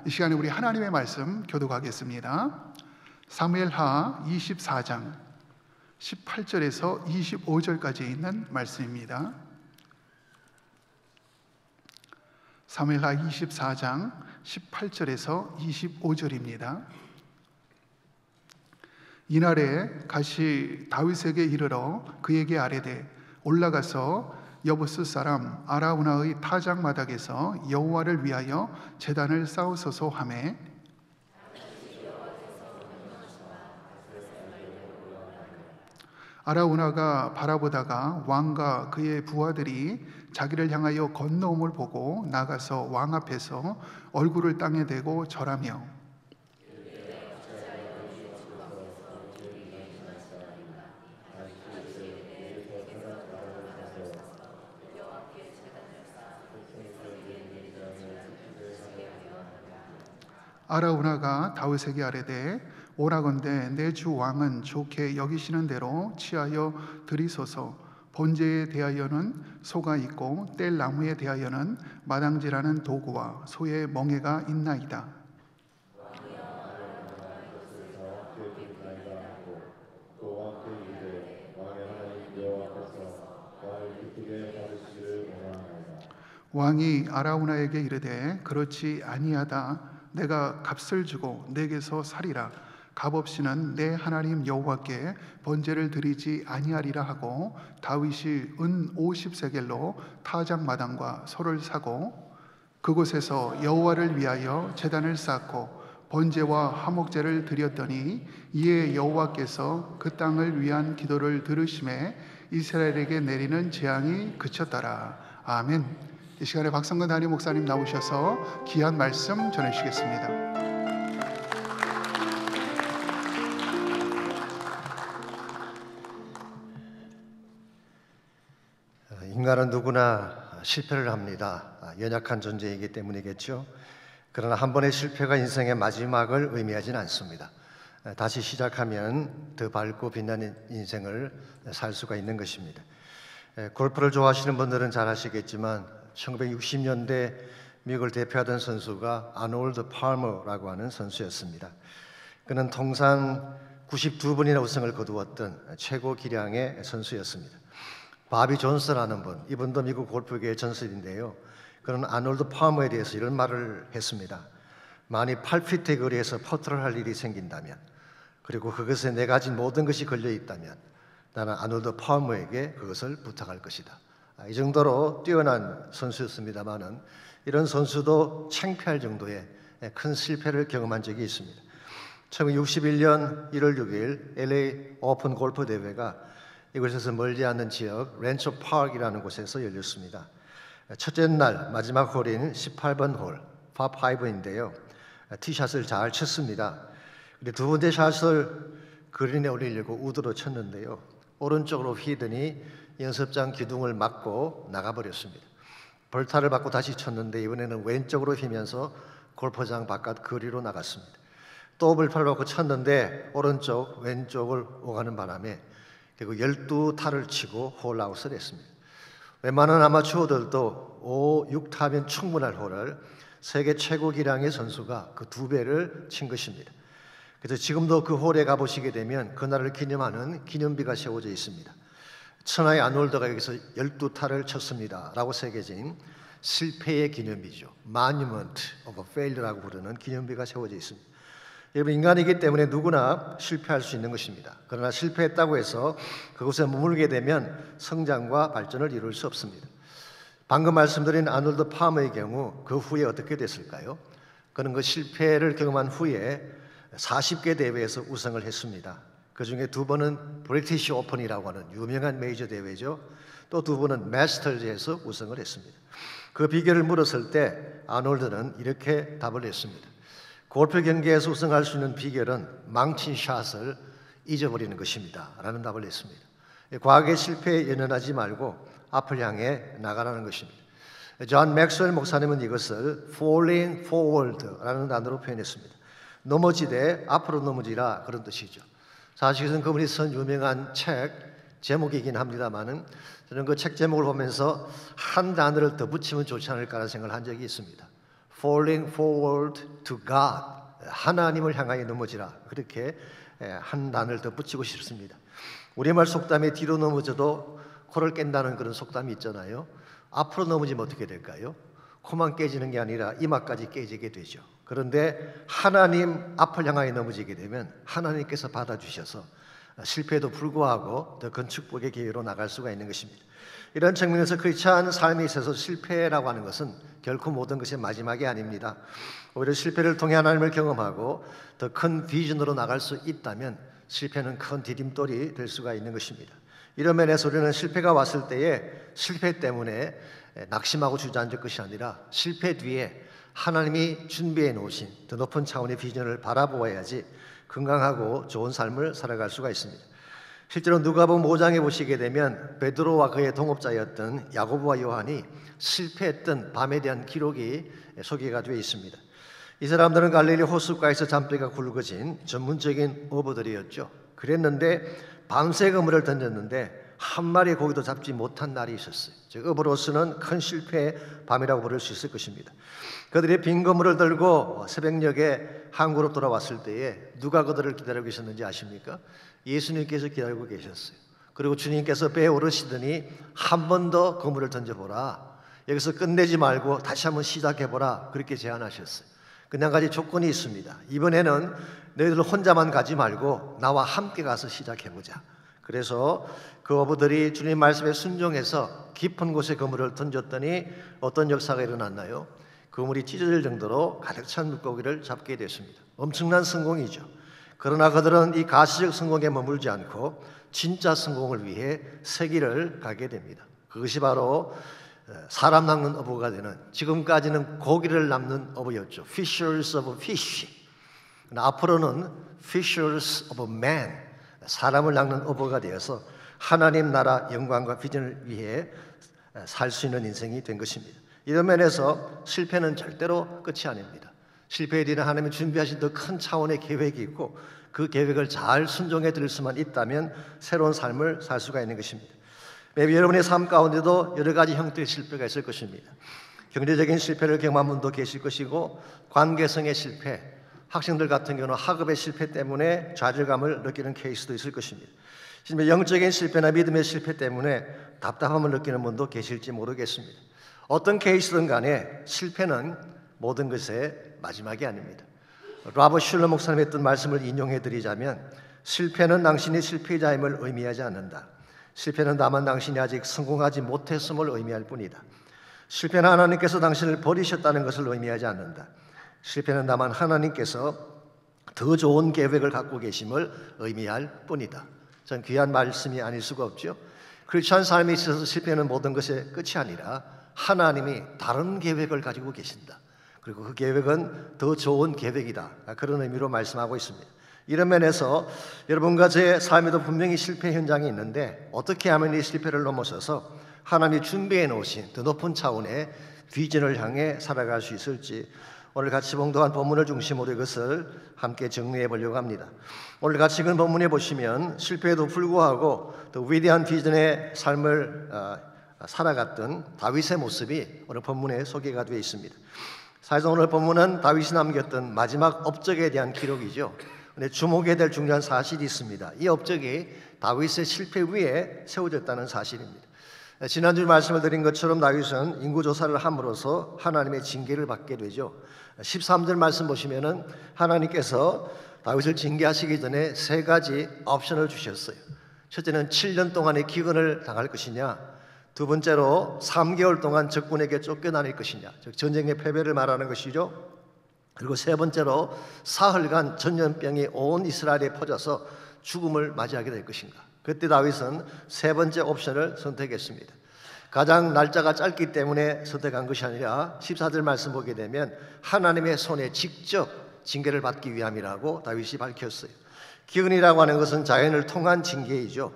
이 시간에 우리 하나님의 말씀 교독하겠습니다. 사무엘하 24장 18절에서 25절까지 있는 말씀입니다. 사무엘하 24장 18절에서 25절입니다. 이날에 갓이 다윗에게 이르러 그에게 아뢰되 올라가서 여부스 사람 아라우나의 타작 마당에서 여호와를 위하여 제단을 쌓으소서 하매 아라우나가 바라보다가 왕과 그의 부하들이 자기를 향하여 건너옴을 보고 나가서 왕 앞에서 얼굴을 땅에 대고 절하며 아라우나가 다윗에게 아뢰되 오라건대 내 주 왕은 좋게 여기시는 대로 취하여 드리소서. 번제에 대하여는 소가 있고 뗄 나무에 대하여는 마당질하는 도구와 소의 멍에가 있나이다. 왕이 아라우나에게 이르되 그렇지 아니하다. 내가 값을 주고 내게서 살이라. 값 없이는 내 하나님 여호와께 번제를 드리지 아니하리라 하고 다윗이 은 50세겔로 타작 마당과 소를 사고 그곳에서 여호와를 위하여 제단을 쌓고 번제와 화목제를 드렸더니 이에 여호와께서 그 땅을 위한 기도를 들으심에 이스라엘에게 내리는 재앙이 그쳤더라. 아멘. 이 시간에 박성근 담임 목사님 나오셔서 귀한 말씀 전해주시겠습니다. 인간은 누구나 실패를 합니다. 연약한 존재이기 때문이겠죠. 그러나 한 번의 실패가 인생의 마지막을 의미하지는 않습니다. 다시 시작하면 더 밝고 빛나는 인생을 살 수가 있는 것입니다. 골프를 좋아하시는 분들은 잘 아시겠지만 1960년대 미국을 대표하던 선수가 아놀드 팔머라고 하는 선수였습니다. 그는 통산 92번이나 우승을 거두었던 최고 기량의 선수였습니다. 바비 존스라는 분, 이분도 미국 골프계의 전설인데요. 그는 아놀드 팔머에 대해서 이런 말을 했습니다. 만일 8피트의 거리에서 퍼트를 할 일이 생긴다면, 그리고 그것에 내가 가진 모든 것이 걸려있다면 나는 아놀드 팔머에게 그것을 부탁할 것이다. 이 정도로 뛰어난 선수였습니다만은 이런 선수도 창피할 정도의 큰 실패를 경험한 적이 있습니다. 1961년 1월 6일 LA 오픈 골프 대회가 이곳에서 멀지 않는 지역 렌처 파크이라는 곳에서 열렸습니다. 첫째 날 마지막 홀인 18번 홀 파5인데요. 티샷을 잘 쳤습니다. 근데 두 번째 샷을 그린에 올리려고 우드로 쳤는데요. 오른쪽으로 휘더니 연습장 기둥을 맞고 나가버렸습니다. 벌타를 받고 다시 쳤는데 이번에는 왼쪽으로 휘면서 골프장 바깥 거리로 나갔습니다. 또 벌타를 받고 쳤는데 오른쪽 왼쪽을 오가는 바람에 결국 12타를 치고 홀아웃을 했습니다. 웬만한 아마추어들도 5, 6타면 충분할 홀을 세계 최고 기량의 선수가 그 2배를 친 것입니다. 그래서 지금도 그 홀에 가보시게 되면 그날을 기념하는 기념비가 세워져 있습니다. 천하의 아놀드가 여기서 12타를 쳤습니다 라고 새겨진 실패의 기념비죠. Monument of Failure라고 부르는 기념비가 세워져 있습니다. 여러분, 인간이기 때문에 누구나 실패할 수 있는 것입니다. 그러나 실패했다고 해서 그곳에 머물게 되면 성장과 발전을 이룰 수 없습니다. 방금 말씀드린 아놀드 팔머의 경우 그 후에 어떻게 됐을까요? 그는 그 실패를 경험한 후에 40개 대회에서 우승을 했습니다. 그 중에 2번은 브리티시 오픈이라고 하는 유명한 메이저 대회죠. 또 2번은 마스터즈에서 우승을 했습니다. 그 비결을 물었을 때 아놀드는 이렇게 답을 했습니다. 골프 경기에서 우승할 수 있는 비결은 망친 샷을 잊어버리는 것입니다 라는 답을 했습니다. 과거의 실패에 연연하지 말고 앞을 향해 나가라는 것입니다. 존 맥스웰 목사님은 이것을 falling forward라는 단어로 표현했습니다. 넘어지되 앞으로 넘어지라, 그런 뜻이죠. 사실은 그분이 쓴 유명한 책 제목이긴 합니다만은 저는 그 책 제목을 보면서 한 단어를 더 붙이면 좋지 않을까라는 생각을 한 적이 있습니다. falling forward to God, 하나님을 향하여 넘어지라. 그렇게 한 단을 더 붙이고 싶습니다. 우리말 속담에 뒤로 넘어져도 코를 깬다는 그런 속담이 있잖아요. 앞으로 넘어지면 어떻게 될까요? 코만 깨지는 게 아니라 이마까지 깨지게 되죠. 그런데 하나님 앞을 향하여 넘어지게 되면 하나님께서 받아주셔서 실패에도 불구하고 더 큰 축복의 기회로 나갈 수가 있는 것입니다. 이런 측면에서 크리스찬 삶에 있어서 실패라고 하는 것은 결코 모든 것의 마지막이 아닙니다. 오히려 실패를 통해 하나님을 경험하고 더 큰 비전으로 나갈 수 있다면 실패는 큰 디딤돌이 될 수가 있는 것입니다. 이런 면에서 우리는 실패가 왔을 때에 실패 때문에 낙심하고 주저앉을 것이 아니라 실패 뒤에 하나님이 준비해 놓으신 더 높은 차원의 비전을 바라보아야지 건강하고 좋은 삶을 살아갈 수가 있습니다. 실제로 누가복음 5장에 보시게 되면 베드로와 그의 동업자였던 야고보와 요한이 실패했던 밤에 대한 기록이 소개가 되어 있습니다. 이 사람들은 갈릴리 호숫가에서 잔뼈가 굵어진 전문적인 어부들이었죠. 그랬는데 밤새 그물을 던졌는데 한 마리의 고기도 잡지 못한 날이 있었어요. 즉 어부로서는 큰 실패의 밤이라고 부를 수 있을 것입니다. 그들이 빈 그물을 들고 새벽녘에 항구로 돌아왔을 때에 누가 그들을 기다리고 계셨는지 아십니까? 예수님께서 기다리고 계셨어요. 그리고 주님께서 배에 오르시더니 한 번 더 그물을 던져보라. 여기서 끝내지 말고 다시 한번 시작해보라. 그렇게 제안하셨어요. 근데 한 가지 조건이 있습니다. 이번에는 너희들 혼자만 가지 말고 나와 함께 가서 시작해보자. 그래서 그 어부들이 주님 말씀에 순종해서 깊은 곳에 그물을 던졌더니 어떤 역사가 일어났나요? 그물이 찢어질 정도로 가득 찬 물고기를 잡게 됐습니다. 엄청난 성공이죠. 그러나 그들은 이 가시적 성공에 머물지 않고 진짜 성공을 위해 세기를 가게 됩니다. 그것이 바로 사람 낚는 어부가 되는, 지금까지는 고기를 낚는 어부였죠. Fishers of fish. 앞으로는 Fishers of man, 사람을 낚는 어부가 되어서 하나님 나라 영광과 비전을 위해 살 수 있는 인생이 된 것입니다. 이런 면에서 실패는 절대로 끝이 아닙니다. 실패에 대한 하나님이 준비하신 더 큰 차원의 계획이 있고 그 계획을 잘 순종해 드릴 수만 있다면 새로운 삶을 살 수가 있는 것입니다. maybe 여러분의 삶 가운데도 여러 가지 형태의 실패가 있을 것입니다. 경제적인 실패를 경험한 분도 계실 것이고 관계성의 실패, 학생들 같은 경우는 학업의 실패 때문에 좌절감을 느끼는 케이스도 있을 것입니다. 심지어 영적인 실패나 믿음의 실패 때문에 답답함을 느끼는 분도 계실지 모르겠습니다. 어떤 케이스든 간에 실패는 모든 것의 마지막이 아닙니다. 라버트 슐러 목사님이 했던 말씀을 인용해 드리자면 실패는 당신이 실패자임을 의미하지 않는다. 실패는 다만 당신이 아직 성공하지 못했음을 의미할 뿐이다. 실패는 하나님께서 당신을 버리셨다는 것을 의미하지 않는다. 실패는 다만 하나님께서 더 좋은 계획을 갖고 계심을 의미할 뿐이다. 전 귀한 말씀이 아닐 수가 없죠. 크리스천 삶에 있어서 실패는 모든 것의 끝이 아니라 하나님이 다른 계획을 가지고 계신다. 그리고 그 계획은 더 좋은 계획이다. 그런 의미로 말씀하고 있습니다. 이런 면에서 여러분과 제 삶에도 분명히 실패 현장이 있는데 어떻게 하면 이 실패를 넘어서서 하나님이 준비해 놓으신 더 높은 차원의 비전을 향해 살아갈 수 있을지 오늘 같이 봉독한 본문을 중심으로 이것을 함께 정리해 보려고 합니다. 오늘 같이 읽은 본문에 보시면 실패에도 불구하고 더 위대한 비전의 삶을 살아갔던 다윗의 모습이 오늘 본문에 소개가 되어 있습니다. 사실 오늘 본문은 다윗이 남겼던 마지막 업적에 대한 기록이죠. 근데 주목해야 될 중요한 사실이 있습니다. 이 업적이 다윗의 실패 위에 세워졌다는 사실입니다. 지난주 말씀을 드린 것처럼 다윗은 인구조사를 함으로써 하나님의 징계를 받게 되죠. 13절 말씀 보시면은 하나님께서 다윗을 징계하시기 전에 세 가지 옵션을 주셨어요. 첫째는 7년 동안의 기근을 당할 것이냐, 두 번째로 3개월 동안 적군에게 쫓겨다닐 것이냐, 즉 전쟁의 패배를 말하는 것이죠. 그리고 세 번째로 사흘간 전염병이 온 이스라엘에 퍼져서 죽음을 맞이하게 될 것인가. 그때 다윗은 세 번째 옵션을 선택했습니다. 가장 날짜가 짧기 때문에 선택한 것이 아니라 14절 말씀 보게 되면 하나님의 손에 직접 징계를 받기 위함이라고 다윗이 밝혔어요. 기근이라고 하는 것은 자연을 통한 징계이죠.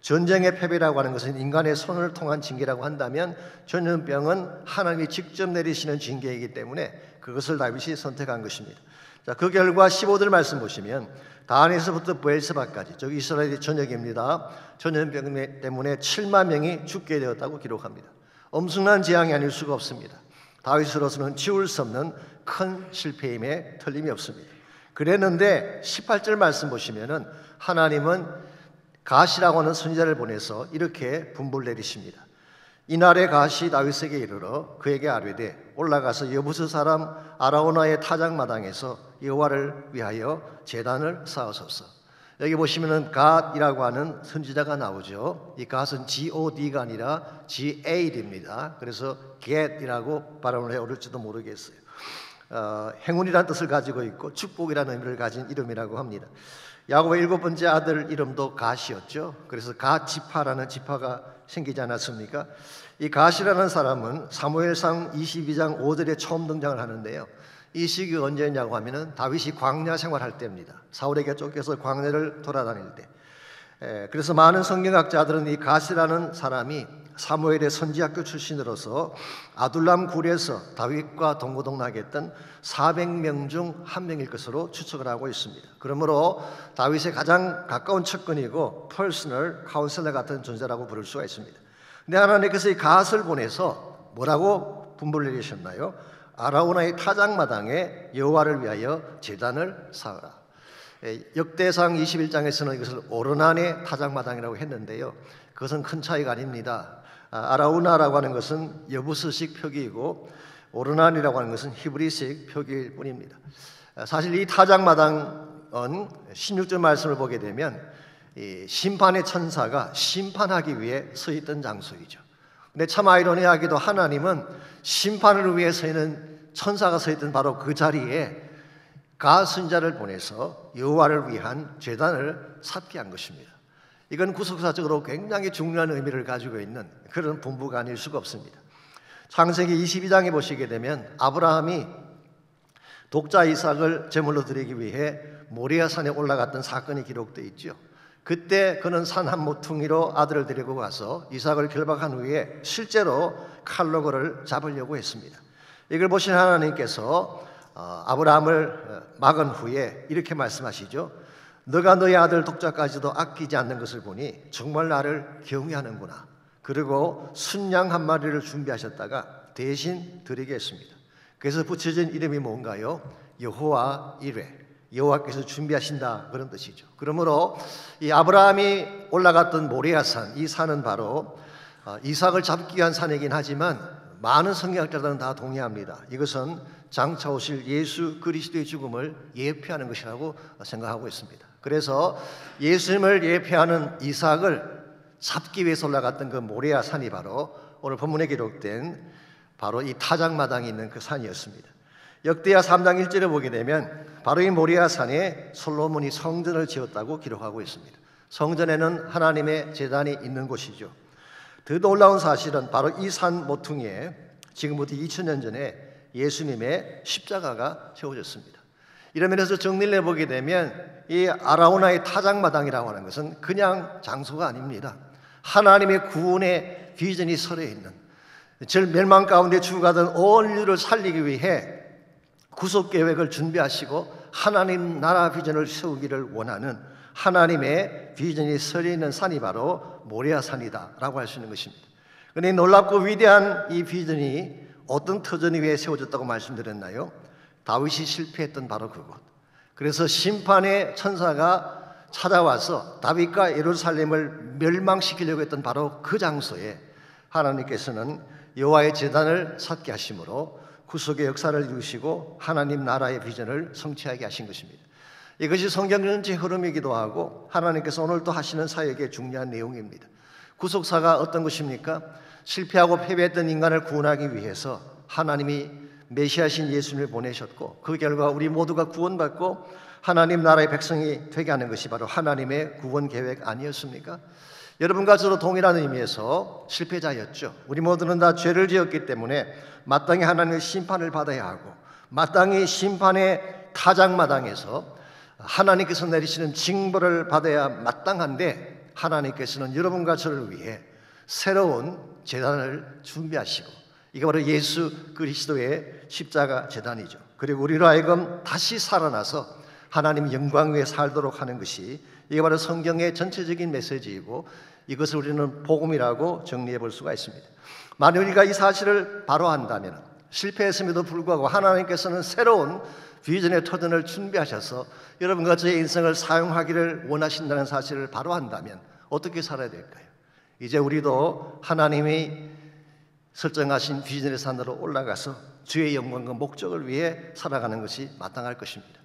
전쟁의 패배라고 하는 것은 인간의 손을 통한 징계라고 한다면 전염병은 하나님이 직접 내리시는 징계이기 때문에 그것을 다윗이 선택한 것입니다. 자, 그 결과 15절 말씀 보시면 다한에서부터 브엘세바까지, 즉 이스라엘의 전역입니다. 전염병 때문에 7만 명이 죽게 되었다고 기록합니다. 엄청난 재앙이 아닐 수가 없습니다. 다윗으로서는 지울 수 없는 큰 실패임에 틀림이 없습니다. 그랬는데 18절 말씀 보시면은 하나님은 갓이라고 하는 선지자를 보내서 이렇게 분부를 내리십니다. 이날에 갓이 다윗에게 이르러 그에게 아뢰되 올라가서 여부스 사람 아라우나의 타작마당에서 여호와를 위하여 제단을 쌓으소서. 여기 보시면은 갓이라고 하는 선지자가 나오죠. 이 갓은 God가 아니라 Gad입니다. 그래서 get이라고 발음을 해 오를지도 모르겠어요. 행운이라는 뜻을 가지고 있고 축복이라는 의미를 가진 이름이라고 합니다. 야곱의 7번째 아들 이름도 갓이었죠. 그래서 갓 지파라는 지파가 생기지 않았습니까? 이 갓이라는 사람은 사무엘상 22장 5절에 처음 등장을 하는데요. 이 시기가 언제냐고 하면은 다윗이 광야 생활할 때입니다. 사울에게 쫓겨서 광야를 돌아다닐 때. 그래서 많은 성경학자들은 이 갓이라는 사람이 사무엘의 선지학교 출신으로서 아둘람 굴에서 다윗과 동고동락했던 400명 중 한 명일 것으로 추측을 하고 있습니다. 그러므로 다윗의 가장 가까운 측근이고 퍼스널 카운셀러 같은 존재라고 부를 수가 있습니다. 근데 하나님께서 이 갓을 보내서 뭐라고 분부를 내리셨나요? 아라우나의 타작마당에 여호와를 위하여 제단을 쌓으라. 역대상 21장에서는 이것을 오르난의 타작마당이라고 했는데요. 그것은 큰 차이가 아닙니다. 아라우나라고 하는 것은 여부스식 표기이고 오르난이라고 하는 것은 히브리식 표기일 뿐입니다. 사실 이 타작마당은 16절 말씀을 보게 되면 이 심판의 천사가 심판하기 위해 서 있던 장소이죠. 근데 참 아이러니하게도 하나님은 심판을 위해 서 있는 천사가 서 있던 바로 그 자리에 갓 선지자를 보내서 여호와를 위한 제단을 쌓게 한 것입니다. 이건 구속사적으로 굉장히 중요한 의미를 가지고 있는 그런 분부가 아닐 수가 없습니다. 창세기 22장에 보시게 되면 아브라함이 독자 이삭을 제물로 드리기 위해 모리아 산에 올라갔던 사건이 기록되어 있죠. 그때 그는 산 한 모퉁이로 아들을 데리고 가서 이삭을 결박한 후에 실제로 칼로 그를 잡으려고 했습니다. 이걸 보신 하나님께서 아브라함을 막은 후에 이렇게 말씀하시죠. 너가 너의 아들 독자까지도 아끼지 않는 것을 보니 정말 나를 경외하는구나. 그리고 순양 한 마리를 준비하셨다가 대신 드리겠습니다. 그래서 붙여진 이름이 뭔가요? 여호와 이레, 여호와께서 준비하신다, 그런 뜻이죠. 그러므로 이 아브라함이 올라갔던 모리아산, 이 산은 바로 이삭을 잡기 위한 산이긴 하지만 많은 성경학자들은 다 동의합니다. 이것은 장차 오실 예수 그리스도의 죽음을 예표하는 것이라고 생각하고 있습니다. 그래서 예수님을 예표하는 이삭을 잡기 위해서 올라갔던 그 모리아 산이 바로 오늘 본문에 기록된 바로 이 타작마당이 있는 그 산이었습니다. 역대하 3장 1절에 보게 되면 바로 이 모리아 산에 솔로몬이 성전을 지었다고 기록하고 있습니다. 성전에는 하나님의 제단이 있는 곳이죠. 더 놀라운 사실은 바로 이 산 모퉁이에 지금부터 2000년 전에 예수님의 십자가가 세워졌습니다. 이런 면에서 정리를 해보게 되면 이 아라우나의 타작마당이라고 하는 것은 그냥 장소가 아닙니다. 하나님의 구원의 비전이 서려 있는, 절 멸망 가운데 죽어가던 온 인류를 살리기 위해 구속 계획을 준비하시고 하나님 나라 비전을 세우기를 원하는 하나님의 비전이 서려 있는 산이 바로 모리아 산이다라고 할 수 있는 것입니다. 그런데 놀랍고 위대한 이 비전이 어떤 터전이 위에 세워졌다고 말씀드렸나요? 다윗이 실패했던 바로 그곳. 그래서 심판의 천사가 찾아와서 다윗과 예루살렘을 멸망시키려고 했던 바로 그 장소에 하나님께서는 여호와의 제단을 쌓게 하심으로 구속의 역사를 이루시고 하나님 나라의 비전을 성취하게 하신 것입니다. 이것이 성경 전체 흐름이기도 하고 하나님께서 오늘 또 하시는 사역의 중요한 내용입니다. 구속사가 어떤 것입니까? 실패하고 패배했던 인간을 구원하기 위해서 하나님이 메시아신 예수님을 보내셨고 그 결과 우리 모두가 구원받고 하나님 나라의 백성이 되게 하는 것이 바로 하나님의 구원 계획 아니었습니까? 여러분과 저도 동일한 의미에서 실패자였죠. 우리 모두는 다 죄를 지었기 때문에 마땅히 하나님의 심판을 받아야 하고 마땅히 심판의 타작마당에서 하나님께서 내리시는 징벌을 받아야 마땅한데 하나님께서는 여러분과 저를 위해 새로운 제단을 준비하시고 이게 바로 예수 그리스도의 십자가 제단이죠. 그리고 우리로 하여금 다시 살아나서 하나님 영광 위에 살도록 하는 것이 이게 바로 성경의 전체적인 메시지이고 이것을 우리는 복음이라고 정리해 볼 수가 있습니다. 만약 우리가 이 사실을 바로 안다면 실패했음에도 불구하고 하나님께서는 새로운 비전의 터전을 준비하셔서 여러분과 저의 인생을 사용하기를 원하신다는 사실을 바로 안다면 어떻게 살아야 될까요? 이제 우리도 하나님이 설정하신 비전의 산으로 올라가서 주의 영광과 목적을 위해 살아가는 것이 마땅할 것입니다.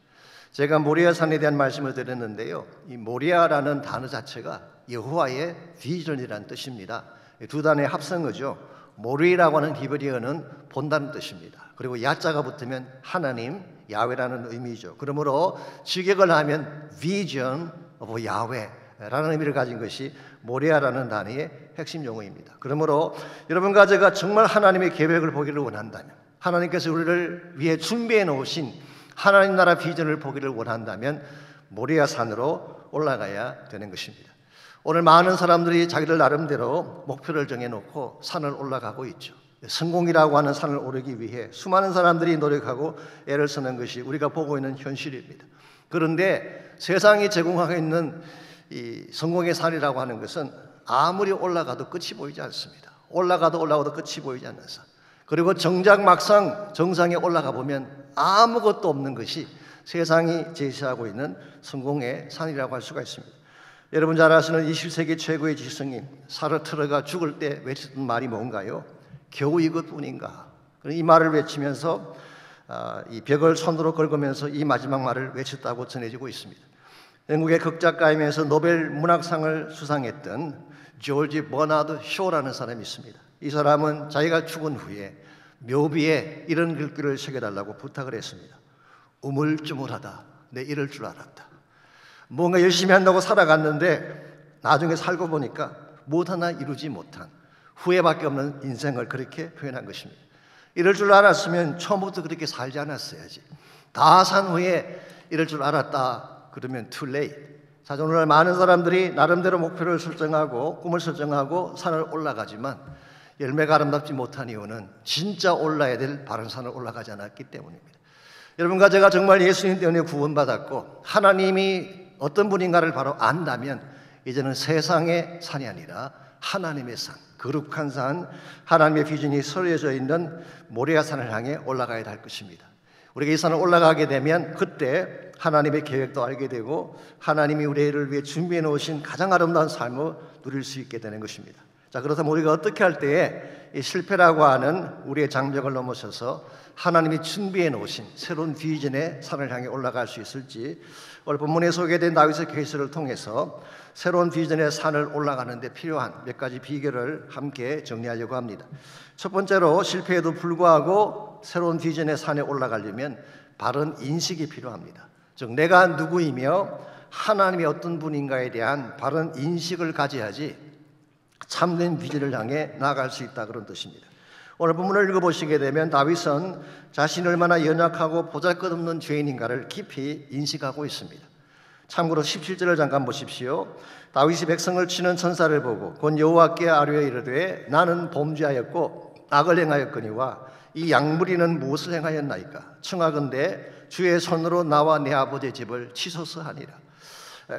제가 모리아 산에 대한 말씀을 드렸는데요, 이 모리아라는 단어 자체가 여호와의 비전이라는 뜻입니다. 두 단어의 합성어죠. 모리라고 하는 히브리어는 본다는 뜻입니다. 그리고 야자가 붙으면 하나님, 야훼라는 의미죠. 그러므로 직역을 하면 Vision of Yahweh라는 의미를 가진 것이 모리아라는 단어의 핵심 용어입니다. 그러므로 여러분과 제가 정말 하나님의 계획을 보기를 원한다면, 하나님께서 우리를 위해 준비해 놓으신 하나님 나라 비전을 보기를 원한다면 모리아 산으로 올라가야 되는 것입니다. 오늘 많은 사람들이 자기들 나름대로 목표를 정해놓고 산을 올라가고 있죠. 성공이라고 하는 산을 오르기 위해 수많은 사람들이 노력하고 애를 쓰는 것이 우리가 보고 있는 현실입니다. 그런데 세상이 제공하고 있는 이 성공의 산이라고 하는 것은 아무리 올라가도 끝이 보이지 않습니다. 올라가도 끝이 보이지 않는 산. 그리고 정작 막상 정상에 올라가 보면 아무것도 없는 것이 세상이 제시하고 있는 성공의 산이라고 할 수가 있습니다. 여러분 잘 아시는 20세기 최고의 지성인 사르트르가 죽을 때 외쳤던 말이 뭔가요? 겨우 이것뿐인가? 이 말을 외치면서 이 벽을 손으로 긁으면서 이 마지막 말을 외쳤다고 전해지고 있습니다. 영국의 극작가이면서 노벨 문학상을 수상했던 조지 버나드 쇼라는 사람이 있습니다. 이 사람은 자기가 죽은 후에 묘비에 이런 글귀를 새겨달라고 부탁을 했습니다. 우물쭈물하다 내 이럴 줄 알았다. 뭔가 열심히 한다고 살아갔는데 나중에 살고 보니까 무엇 하나 이루지 못한 후회밖에 없는 인생을 그렇게 표현한 것입니다. 이럴 줄 알았으면 처음부터 그렇게 살지 않았어야지. 다 산 후에 이럴 줄 알았다 그러면 too late. 사실 오늘날 많은 사람들이 나름대로 목표를 설정하고 꿈을 설정하고 산을 올라가지만 열매가 아름답지 못한 이유는 진짜 올라야 될 바른 산을 올라가지 않았기 때문입니다. 여러분과 제가 정말 예수님 때문에 구원받았고 하나님이 어떤 분인가를 바로 안다면 이제는 세상의 산이 아니라 하나님의 산, 거룩한 산, 하나님의 비전이 서려져 있는 모리아 산을 향해 올라가야 할 것입니다. 우리가 이 산을 올라가게 되면 그때 하나님의 계획도 알게 되고 하나님이 우리를 위해 준비해 놓으신 가장 아름다운 삶을 누릴 수 있게 되는 것입니다. 자, 그렇다면 우리가 어떻게 할 때에 이 실패라고 하는 우리의 장벽을 넘어서서 하나님이 준비해 놓으신 새로운 비전의 산을 향해 올라갈 수 있을지 오늘 본문에 소개된 다윗의 케이스를 통해서 새로운 비전의 산을 올라가는 데 필요한 몇 가지 비결을 함께 정리하려고 합니다. 첫 번째로 실패에도 불구하고 새로운 비전의 산에 올라가려면 바른 인식이 필요합니다. 즉 내가 누구이며 하나님이 어떤 분인가에 대한 바른 인식을 가져야지 참된 비전을 향해 나아갈 수 있다 그런 뜻입니다. 오늘 본문을 읽어보시게 되면 다윗은 자신이 얼마나 연약하고 보잘것없는 죄인인가를 깊이 인식하고 있습니다. 참고로 17절을 잠깐 보십시오. 다윗이 백성을 치는 천사를 보고 곧 여호와께 아뢰어 이르되 나는 범죄하였고 악을 행하였거니와 이 양무리는 무엇을 행하였나이까? 청하건대 주의 손으로 나와 내 아버지의 집을 치소서 하니라.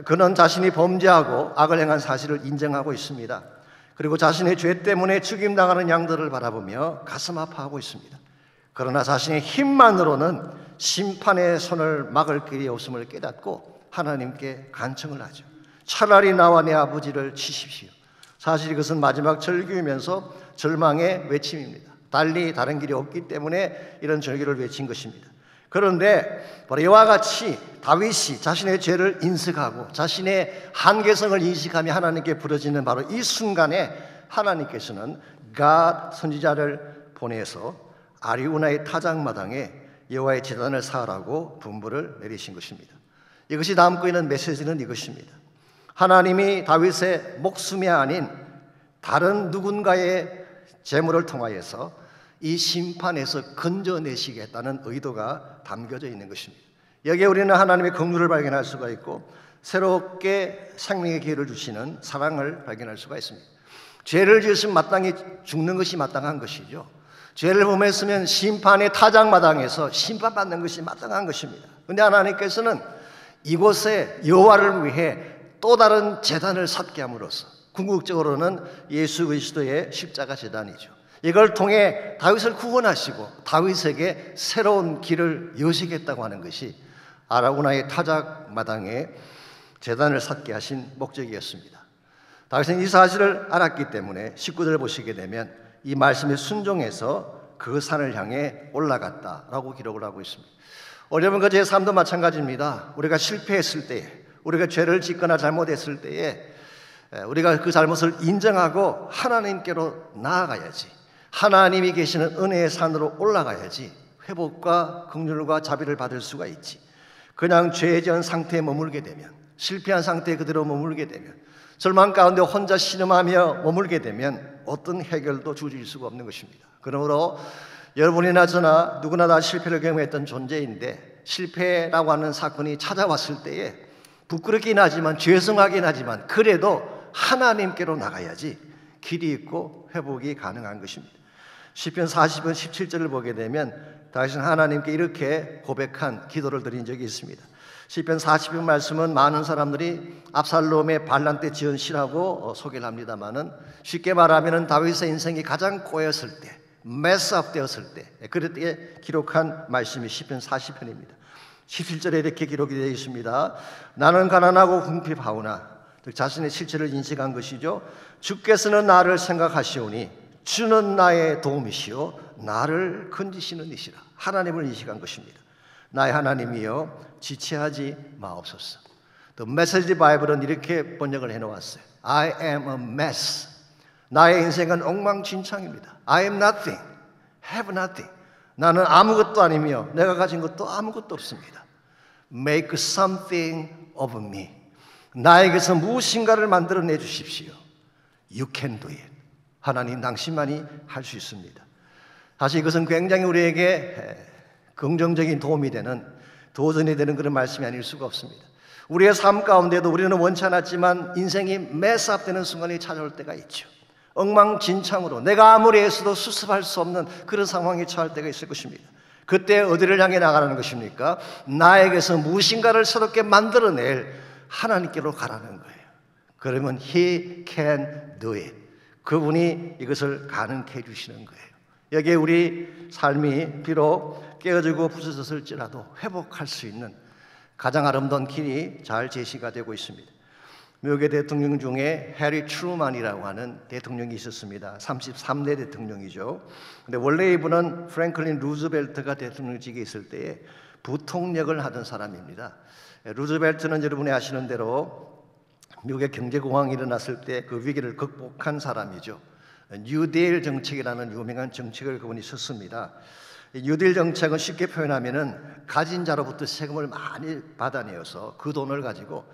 그는 자신이 범죄하고 악을 행한 사실을 인정하고 있습니다. 그리고 자신의 죄 때문에 죽임당하는 양들을 바라보며 가슴 아파하고 있습니다. 그러나 자신의 힘만으로는 심판의 손을 막을 길이 없음을 깨닫고 하나님께 간청을 하죠. 차라리 나와 내 아버지를 치십시오. 사실 이것은 마지막 절규이면서 절망의 외침입니다. 달리 다른 길이 없기 때문에 이런 절규를 외친 것입니다. 그런데 바로 이와 같이 다윗이 자신의 죄를 인식하고 자신의 한계성을 인식하며 하나님께 부르짖는 바로 이 순간에 하나님께서는 갓 선지자를 보내서 아리우나의 타작마당에 여호와의 제단을 쌓으라고 분부를 내리신 것입니다. 이것이 담고 있는 메시지는 이것입니다. 하나님이 다윗의 목숨이 아닌 다른 누군가의 재물을 통하여서 이 심판에서 건져내시겠다는 의도가 담겨져 있는 것입니다. 여기에 우리는 하나님의 긍휼을 발견할 수가 있고 새롭게 생명의 기회를 주시는 사랑을 발견할 수가 있습니다. 죄를 지으면 마땅히 죽는 것이 마땅한 것이죠. 죄를 범했으면 심판의 타작마당에서 심판받는 것이 마땅한 것입니다. 그런데 하나님께서는 이곳에 여호와를 위해 또 다른 제단을 쌓게 함으로써 궁극적으로는 예수 그리스도의 십자가 제단이죠. 이걸 통해 다윗을 구원하시고 다윗에게 새로운 길을 여시겠다고 하는 것이 아라우나의 타작 마당에 제단을 쌓게 하신 목적이었습니다. 다윗은 이 사실을 알았기 때문에 19절 보시게 되면 이 말씀에 순종해서 그 산을 향해 올라갔다라고 기록을 하고 있습니다. 여러분과 제 삶도 마찬가지입니다. 우리가 실패했을 때에, 우리가 죄를 짓거나 잘못했을 때에 우리가 그 잘못을 인정하고 하나님께로 나아가야지, 하나님이 계시는 은혜의 산으로 올라가야지 회복과 긍휼과 자비를 받을 수가 있지. 그냥 죄 지은 상태에 머물게 되면, 실패한 상태에 그대로 머물게 되면, 절망 가운데 혼자 신음하며 머물게 되면 어떤 해결도 주어질 수가 없는 것입니다. 그러므로 여러분이나 저나 누구나 다 실패를 경험했던 존재인데, 실패라고 하는 사건이 찾아왔을 때에 부끄럽긴 하지만, 죄송하긴 하지만 그래도 하나님께로 나가야지 길이 있고 회복이 가능한 것입니다. 시편 40편 17절을 보게 되면 다윗은 하나님께 이렇게 고백한 기도를 드린 적이 있습니다. 시편 40편 말씀은 많은 사람들이 압살롬의 반란 때 지은 시라고 소개를 합니다만은, 쉽게 말하면 다윗의 인생이 가장 꼬였을 때, 메스업 되었을 때, 그럴 때 기록한 말씀이 시편 40편입니다. 17절에 이렇게 기록이 되어 있습니다. 나는 가난하고 궁핍하오나, 즉 자신의 실체를 인식한 것이죠. 주께서는 나를 생각하시오니 주는 나의 도움이시오 나를 건지시는 이시라. 하나님을 인식한 것입니다. 나의 하나님이여 지체하지 마옵소서. 또 메시지 바이블은 이렇게 번역을 해놓았어요. I am a mess. 나의 인생은 엉망진창입니다. I am nothing, have nothing. 나는 아무것도 아니며 내가 가진 것도 아무것도 없습니다. Make something of me. 나에게서 무엇인가를 만들어내 주십시오. You can do it. 하나님 당신만이 할 수 있습니다. 사실 이것은 굉장히 우리에게 긍정적인 도움이 되는, 도전이 되는 그런 말씀이 아닐 수가 없습니다. 우리의 삶 가운데도 우리는 원치 않았지만 인생이 메스업되는 순간이 찾아올 때가 있죠. 엉망진창으로 내가 아무리 애써도 수습할 수 없는 그런 상황에 처할 때가 있을 것입니다. 그때 어디를 향해 나가라는 것입니까? 나에게서 무엇인가를 새롭게 만들어낼 하나님께로 가라는 거예요. 그러면 He can do it. 그분이 이것을 가능케 해주시는 거예요. 여기에 우리 삶이 비록 깨어지고 부서졌을지라도 회복할 수 있는 가장 아름다운 길이 잘 제시가 되고 있습니다. 미국의 대통령 중에 해리 트루만이라고 하는 대통령이 있었습니다. 33대 대통령이죠. 근데 원래 이분은 프랭클린 루즈벨트가 대통령직에 있을 때에 부통령을 하던 사람입니다. 루즈벨트는 여러분이 아시는 대로 미국의 경제공황이 일어났을 때 그 위기를 극복한 사람이죠. 뉴딜 정책이라는 유명한 정책을 그분이 썼습니다. 뉴딜 정책은 쉽게 표현하면은 가진 자로부터 세금을 많이 받아내어서 그 돈을 가지고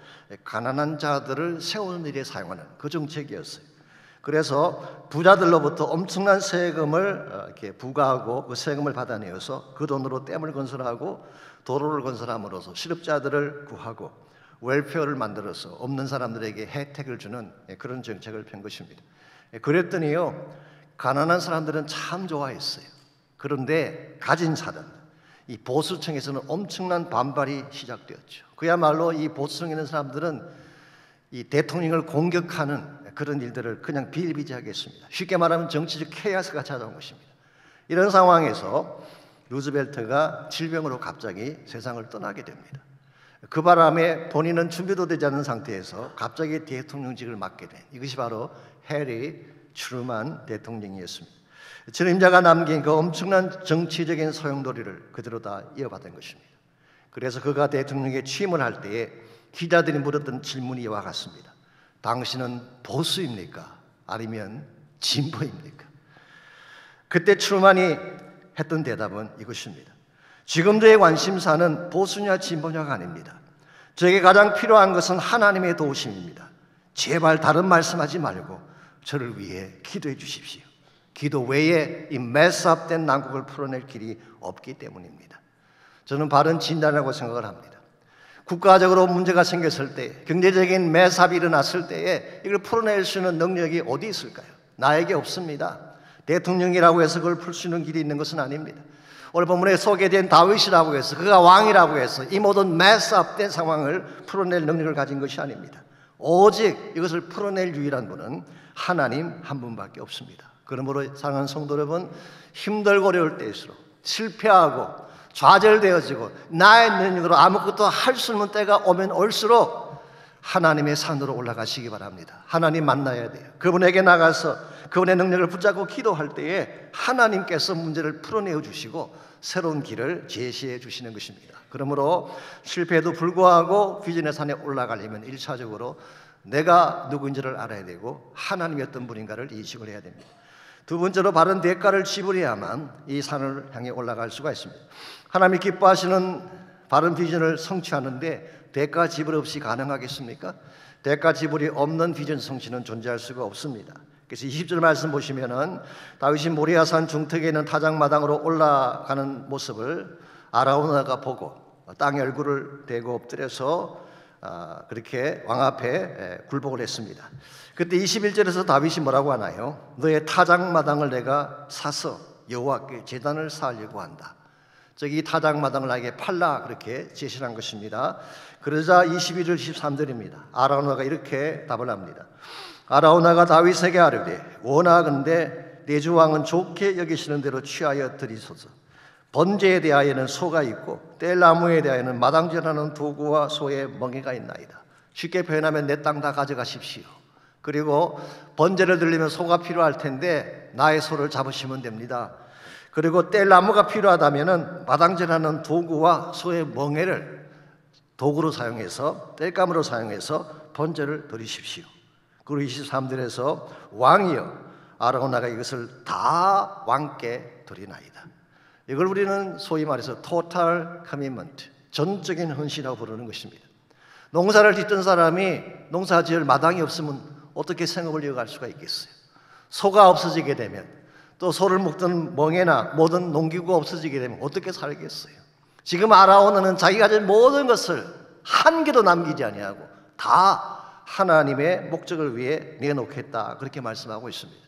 가난한 자들을 세우는 일에 사용하는 그 정책이었어요. 그래서 부자들로부터 엄청난 세금을 이렇게 부과하고 그 세금을 받아내어서 그 돈으로 댐을 건설하고 도로를 건설함으로써 실업자들을 구하고 웰페어를 만들어서 없는 사람들에게 혜택을 주는 그런 정책을 편 것입니다. 그랬더니요, 가난한 사람들은 참 좋아했어요. 그런데 가진 사람, 이 보수층에서는 엄청난 반발이 시작되었죠. 그야말로 이 보수층에 있는 사람들은 이 대통령을 공격하는 그런 일들을 그냥 비일비재하게 했습니다. 쉽게 말하면 정치적 케이오스가 찾아온 것입니다. 이런 상황에서 루즈벨트가 질병으로 갑자기 세상을 떠나게 됩니다. 그 바람에 본인은 준비도 되지 않은 상태에서 갑자기 대통령직을 맡게 된, 이것이 바로 해리 트루만 대통령이었습니다. 전임자가 남긴 그 엄청난 정치적인 소용돌이를 그대로 다 이어받은 것입니다. 그래서 그가 대통령에 취임을 할 때에 기자들이 물었던 질문이 이와 같습니다. 당신은 보수입니까? 아니면 진보입니까? 그때 트루만이 했던 대답은 이것입니다. 지금 저의 관심사는 보수냐 진보냐가 아닙니다. 저에게 가장 필요한 것은 하나님의 도우심입니다. 제발 다른 말씀하지 말고 저를 위해 기도해 주십시오. 기도 외에 이 메스업된 난국을 풀어낼 길이 없기 때문입니다. 저는 바른 진단이라고 생각을 합니다. 국가적으로 문제가 생겼을 때, 경제적인 메스업이 일어났을 때에 이걸 풀어낼 수 있는 능력이 어디 있을까요? 나에게 없습니다. 대통령이라고 해서 그걸 풀 수 있는 길이 있는 것은 아닙니다. 오늘 본문에 소개된 다윗이라고 해서, 그가 왕이라고 해서 이 모든 메스업된 상황을 풀어낼 능력을 가진 것이 아닙니다. 오직 이것을 풀어낼 유일한 분은 하나님 한 분밖에 없습니다. 그러므로 사랑하는 성도 여러분, 힘들고 어려울 때일수록 실패하고 좌절되어지고 나의 능력으로 아무것도 할 수 없는 때가 오면 올수록 하나님의 산으로 올라가시기 바랍니다. 하나님 만나야 돼요. 그분에게 나가서 그분의 능력을 붙잡고 기도할 때에 하나님께서 문제를 풀어내어 주시고 새로운 길을 제시해 주시는 것입니다. 그러므로 실패에도 불구하고 비전의 산에 올라가려면 1차적으로 내가 누구인지를 알아야 되고 하나님이 어떤 분인가를 인식을 해야 됩니다. 두 번째로 바른 대가를 지불해야만 이 산을 향해 올라갈 수가 있습니다. 하나님이 기뻐하시는 바른 비전을 성취하는데 대가 지불 없이 가능하겠습니까? 대가 지불이 없는 비전 성취는 존재할 수가 없습니다. 그래서 20절 말씀 보시면은 다윗이 모리아산 중턱에 있는 타작마당으로 올라가는 모습을 아라우나가 보고 땅에 얼굴을 대고 엎드려서 그렇게 왕 앞에 굴복을 했습니다. 그때 21절에서 다윗이 뭐라고 하나요? 너의 타작마당을 내가 사서 여호와께 제단을 쌓으려고 한다. 저기 타작마당을 나에게 팔라 그렇게 제시를 한 것입니다. 그러자 22절 23절입니다. 아라우나가 이렇게 답을 합니다. 아라우나가 다윗에게 아뢰되 원하건대 내 주 왕은 좋게 여기시는 대로 취하여 드리소서. 번제에 대하여는 소가 있고 뗄나무에 대하여는 마당질하는 도구와 소의 멍에가 있나이다. 쉽게 표현하면 내 땅 다 가져가십시오. 그리고 번제를 드리면 소가 필요할 텐데 나의 소를 잡으시면 됩니다. 그리고 뗄나무가 필요하다면 마당질하는 도구와 소의 멍에를 도구로 사용해서 뗄감으로 사용해서 번제를 드리십시오. 그리고 23절에서 왕이여 아라우나가 이것을 다 왕께 드리나이다. 이걸 우리는 소위 말해서 total commitment, 전적인 헌신이라고 부르는 것입니다. 농사를 짓던 사람이 농사 지을 마당이 없으면 어떻게 생업을 이어갈 수가 있겠어요? 소가 없어지게 되면 또 소를 묶던 멍에나 모든 농기구가 없어지게 되면 어떻게 살겠어요? 지금 아라우나는 자기가 가진 모든 것을 한 개도 남기지 아니하고 다 하나님의 목적을 위해 내놓겠다 그렇게 말씀하고 있습니다.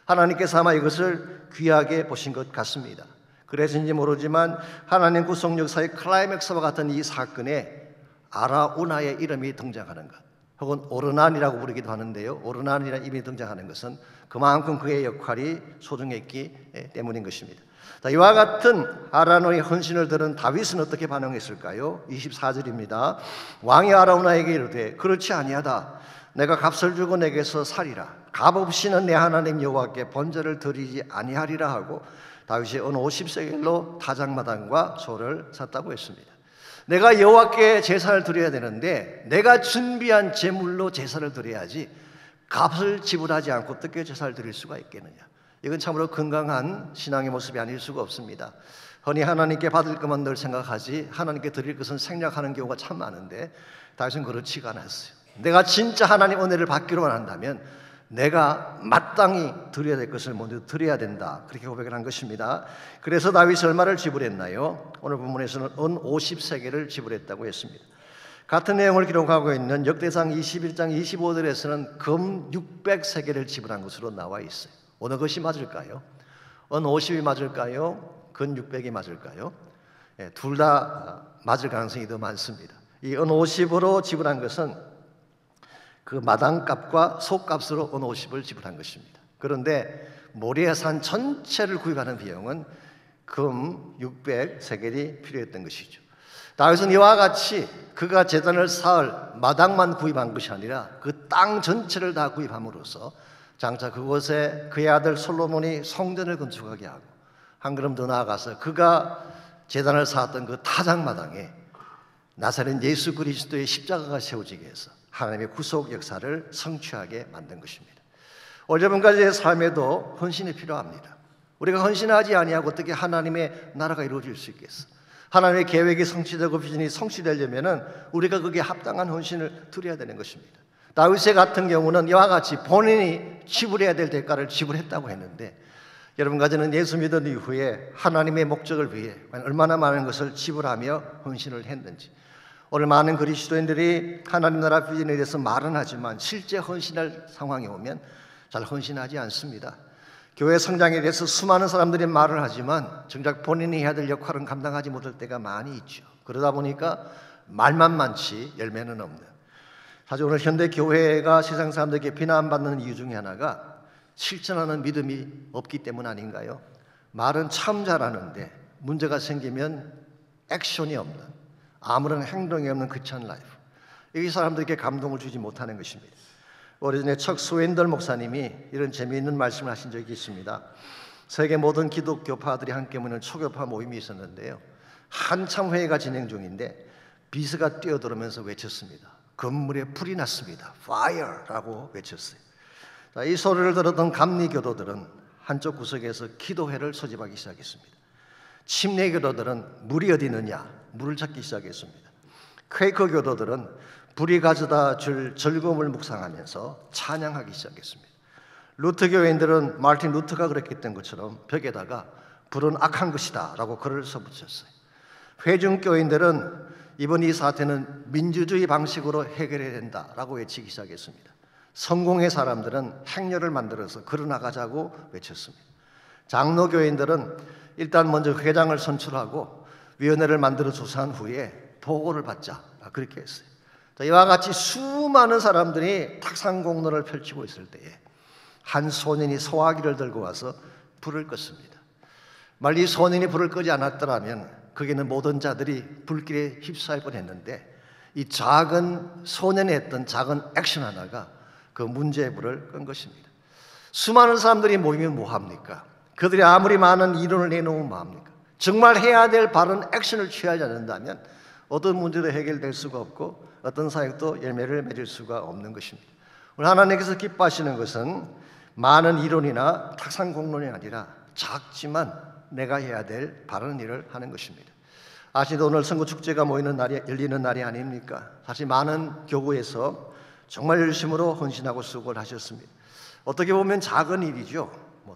하나님께서 아마 이것을 귀하게 보신 것 같습니다. 그래서인지 모르지만 하나님 구속 역사의 클라이맥스와 같은 이 사건에 아라우나의 이름이 등장하는 것, 혹은 오르난이라고 부르기도 하는데요, 오르난이라는 이름이 등장하는 것은 그만큼 그의 역할이 소중했기 때문인 것입니다. 자, 이와 같은 아라우나의 헌신을 들은 다윗은 어떻게 반응했을까요? 24절입니다. 왕이 아라우나에게 이르되 그렇지 아니하다. 내가 값을 주고 내게서 살이라. 값 없이는 내 하나님 여호와께 번제를 드리지 아니하리라 하고 다윗이 은 50세겔로 타작마당과 소를 샀다고 했습니다. 내가 여호와께 제사를 드려야 되는데 내가 준비한 제물로 제사를 드려야지 값을 지불하지 않고 어떻게 제사를 드릴 수가 있겠느냐. 이건 참으로 건강한 신앙의 모습이 아닐 수가 없습니다. 흔히 하나님께 받을 것만 늘 생각하지 하나님께 드릴 것은 생략하는 경우가 참 많은데 다윗은 그렇지가 않았어요. 내가 진짜 하나님 은혜를 받기로만 한다면 내가 마땅히 드려야 될 것을 먼저 드려야 된다 그렇게 고백을 한 것입니다. 그래서 다윗이 얼마를 지불했나요? 오늘 본문에서는 은 50세겔을 지불했다고 했습니다. 같은 내용을 기록하고 있는 역대상 21장 25절에서는 금 600세겔을 지불한 것으로 나와 있어요. 어느 것이 맞을까요? 은 50이 맞을까요? 근 600이 맞을까요? 둘 다 맞을 가능성이 더 많습니다. 이 은 50으로 지불한 것은 그 마당값과 소값으로 은 50을 지불한 것입니다. 그런데 모리아산 전체를 구입하는 비용은 금 600세겔이 필요했던 것이죠. 다윗은 이와 같이 그가 제단을 쌓을 마당만 구입한 것이 아니라 그 땅 전체를 다 구입함으로써 장차 그곳에 그의 아들 솔로몬이 성전을 건축하게 하고 한 걸음 더 나아가서 그가 제단을 쌓았던 그 타작마당에 나사렛 예수 그리스도의 십자가가 세워지게 해서 하나님의 구속 역사를 성취하게 만든 것입니다. 오늘날까지의 삶에도 헌신이 필요합니다. 우리가 헌신하지 아니하고 어떻게 하나님의 나라가 이루어질 수 있겠어? 하나님의 계획이 성취되고 비전이 성취되려면 우리가 거기에 합당한 헌신을 드려야 되는 것입니다. 다윗의 같은 경우는 이와 같이 본인이 지불해야 될 대가를 지불했다고 했는데 여러분까지는 예수 믿은 이후에 하나님의 목적을 위해 얼마나 많은 것을 지불하며 헌신을 했는지, 오늘 많은 그리스도인들이 하나님 나라 비전에 대해서 말은 하지만 실제 헌신할 상황이 오면 잘 헌신하지 않습니다. 교회 성장에 대해서 수많은 사람들이 말을 하지만 정작 본인이 해야 될 역할은 감당하지 못할 때가 많이 있죠. 그러다 보니까 말만 많지 열매는 없는, 사실 오늘 현대 교회가 세상 사람들에게 비난받는 이유 중에 하나가 실천하는 믿음이 없기 때문 아닌가요? 말은 참 잘하는데 문제가 생기면 액션이 없는, 아무런 행동이 없는 크리스천 라이프. 이 사람들에게 감동을 주지 못하는 것입니다. 오래전에 척 스웬덜 목사님이 이런 재미있는 말씀을 하신 적이 있습니다. 세계 모든 기독교파들이 함께 모이는 초교파 모임이 있었는데요, 한참 회의가 진행 중인데 비스가 뛰어들어오면서 외쳤습니다. 건물에 불이 났습니다. Fire라고 외쳤어요. 자, 이 소리를 들었던 감리교도들은 한쪽 구석에서 기도회를 소집하기 시작했습니다. 침례교도들은 물이 어디 있느냐, 물을 찾기 시작했습니다. 퀘이커 교도들은 불이 가져다 줄 즐거움을 묵상하면서 찬양하기 시작했습니다. 루터 교인들은 마르틴 루터가 그랬던 것처럼 벽에다가 불은 악한 것이다 라고 글을 써붙였어요. 회중교인들은 이번 이 사태는 민주주의 방식으로 해결해야 된다라고 외치기 시작했습니다. 성공의 사람들은 행렬을 만들어서 걸어나가자고 외쳤습니다. 장로교인들은 일단 먼저 회장을 선출하고 위원회를 만들어 조사한 후에 보고를 받자, 그렇게 했어요. 이와 같이 수많은 사람들이 탁상공론을 펼치고 있을 때에 한 소년이 소화기를 들고 와서 불을 껐습니다. 만약 이 소년이 불을 끄지 않았더라면 거기는 모든 자들이 불길에 휩싸일 뻔했는데, 이 작은 소년이 했던 작은 액션 하나가 그 문제의 불을 끈 것입니다. 수많은 사람들이 모이면 뭐합니까? 그들이 아무리 많은 이론을 내놓으면 뭐합니까? 정말 해야 될 바른 액션을 취하지 않는다면 어떤 문제도 해결될 수가 없고 어떤 사역도 열매를 맺을 수가 없는 것입니다. 오늘 하나님께서 기뻐하시는 것은 많은 이론이나 탁상공론이 아니라 작지만 내가 해야 될 바른 일을 하는 것입니다. 아시도 오늘 선거축제가 열리는 날이 아닙니까? 사실 많은 교구에서 정말 열심으로 헌신하고 수고를 하셨습니다. 어떻게 보면 작은 일이죠.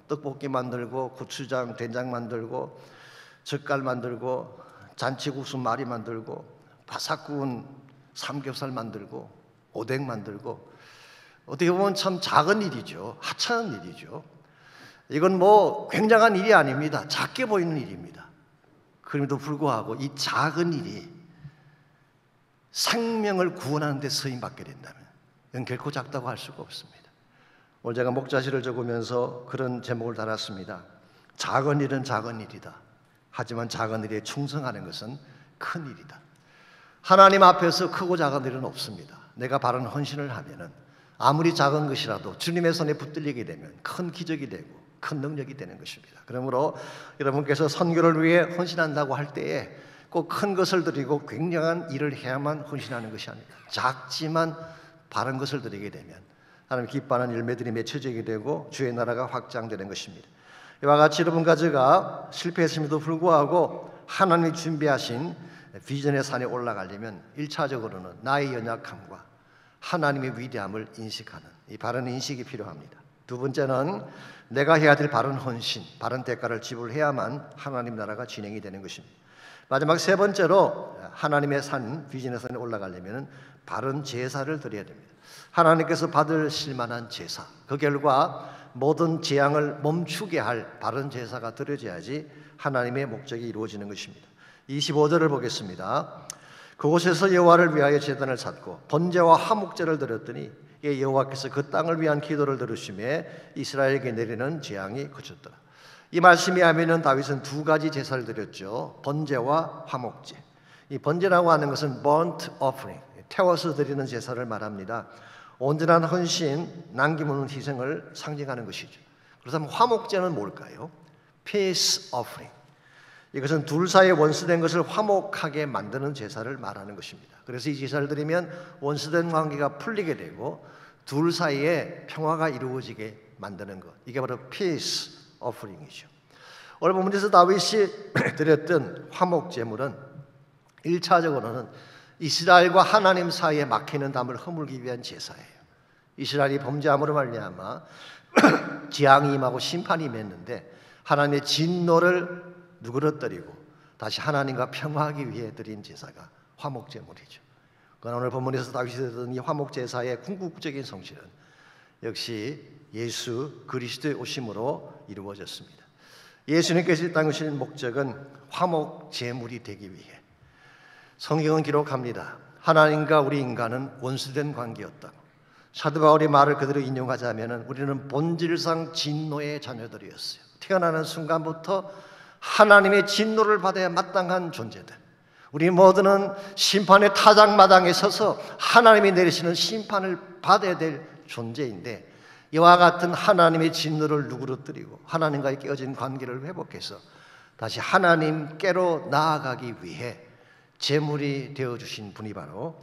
떡볶이 만들고 고추장, 된장 만들고 젓갈 만들고 잔치국수 말이 만들고 바삭 구운 삼겹살 만들고 오뎅 만들고, 어떻게 보면 참 작은 일이죠. 하찮은 일이죠. 이건 굉장한 일이 아닙니다. 작게 보이는 일입니다. 그럼에도 불구하고 이 작은 일이 생명을 구원하는 데 쓰임받게 된다면 이건 결코 작다고 할 수가 없습니다. 오늘 제가 목자시를 적으면서 그런 제목을 달았습니다. 작은 일은 작은 일이다. 하지만 작은 일에 충성하는 것은 큰 일이다. 하나님 앞에서 크고 작은 일은 없습니다. 내가 바른 헌신을 하면은 아무리 작은 것이라도 주님의 손에 붙들리게 되면 큰 기적이 되고 큰 능력이 되는 것입니다. 그러므로 여러분께서 선교를 위해 헌신한다고 할 때에 꼭 큰 것을 드리고 굉장한 일을 해야만 헌신하는 것이 아닙니다. 작지만 바른 것을 드리게 되면 하나님 기뻐하는 열매들이 맺혀지게 되고 주의 나라가 확장되는 것입니다. 이와 같이 여러분과 제가 실패했음에도 불구하고 하나님이 준비하신 비전의 산에 올라가려면 1차적으로는 나의 연약함과 하나님의 위대함을 인식하는 이 바른 인식이 필요합니다. 두 번째는 내가 해야 될 바른 헌신, 바른 대가를 지불해야만 하나님 나라가 진행이 되는 것입니다. 마지막 세 번째로 하나님의 산, 비전의 산에 올라가려면 바른 제사를 드려야 됩니다. 하나님께서 받으실 만한 제사, 그 결과 모든 재앙을 멈추게 할 바른 제사가 드려져야지 하나님의 목적이 이루어지는 것입니다. 25절을 보겠습니다. 그곳에서 여호와를 위하여 제단을 쌓고 번제와 화목제를 드렸더니 여호와께서 그 땅을 위한 기도를 들으시매 이스라엘에게 내리는 재앙이 그쳤더라. 이 말씀이 하면은 다윗은 두 가지 제사를 드렸죠. 번제와 화목제. 이 번제라고 하는 것은 burnt offering, 태워서 드리는 제사를 말합니다. 온전한 헌신, 남김없는 희생을 상징하는 것이죠. 그렇다면 화목제는 뭘까요? peace offering. 이것은 둘 사이에 원수된 것을 화목하게 만드는 제사를 말하는 것입니다. 그래서 이 제사를 드리면 원수된 관계가 풀리게 되고 둘 사이에 평화가 이루어지게 만드는 것, 이게 바로 peace offering이죠. 오늘 본문에서 다윗이 드렸던 화목 제물은 1차적으로는 이스라엘과 하나님 사이에 막히는 담을 허물기 위한 제사예요. 이스라엘이 범죄함으로 말미암아 재앙이 임하고 심판이 임했는데 하나님의 진노를 누그러뜨리고 다시 하나님과 평화하기 위해 드린 제사가 화목 제물이죠. 그러나 오늘 본문에서 다윗이 드렸던 이 화목 제사의 궁극적인 성실은 역시 예수 그리스도의 오심으로 이루어졌습니다. 예수님께서 이 땅에 오신 목적은 화목 제물이 되기 위해, 성경은 기록합니다. 하나님과 우리 인간은 원수된 관계였다고. 사도 바울의 말을 그대로 인용하자면 우리는 본질상 진노의 자녀들이었어요. 태어나는 순간부터 하나님의 진노를 받아야 마땅한 존재들. 우리 모두는 심판의 타작마당에 서서 하나님이 내리시는 심판을 받아야 될 존재인데, 이와 같은 하나님의 진노를 누그러뜨리고 하나님과의 깨어진 관계를 회복해서 다시 하나님께로 나아가기 위해 제물이 되어주신 분이 바로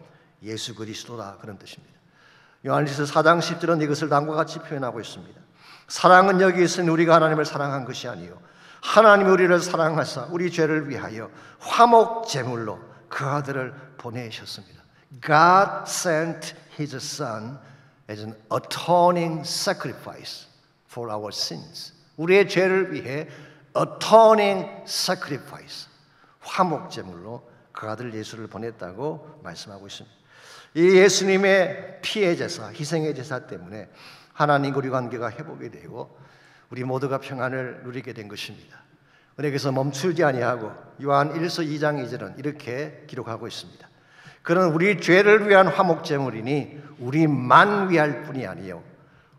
예수 그리스도다, 그런 뜻입니다. 요한일서 4장 10절은 이것을 다음과 같이 표현하고 있습니다. 사랑은 여기 있으니 우리가 하나님을 사랑한 것이 아니요 하나님이 우리를 사랑하사 우리 죄를 위하여 화목 제물로 그 아들을 보내셨습니다. God sent His Son as an atoning sacrifice for our sins. 우리의 죄를 위해 atoning sacrifice, 화목 제물로 그 아들 예수를 보냈다고 말씀하고 있습니다. 이 예수님의 피의 제사, 희생의 제사 때문에 하나님과 우리 관계가 회복이 되고 우리 모두가 평안을 누리게 된 것입니다. 그래서 멈추지 아니하고 요한 1서 2장 2절은 이렇게 기록하고 있습니다. 그는 우리 죄를 위한 화목 제물이니 우리만 위할 뿐이 아니요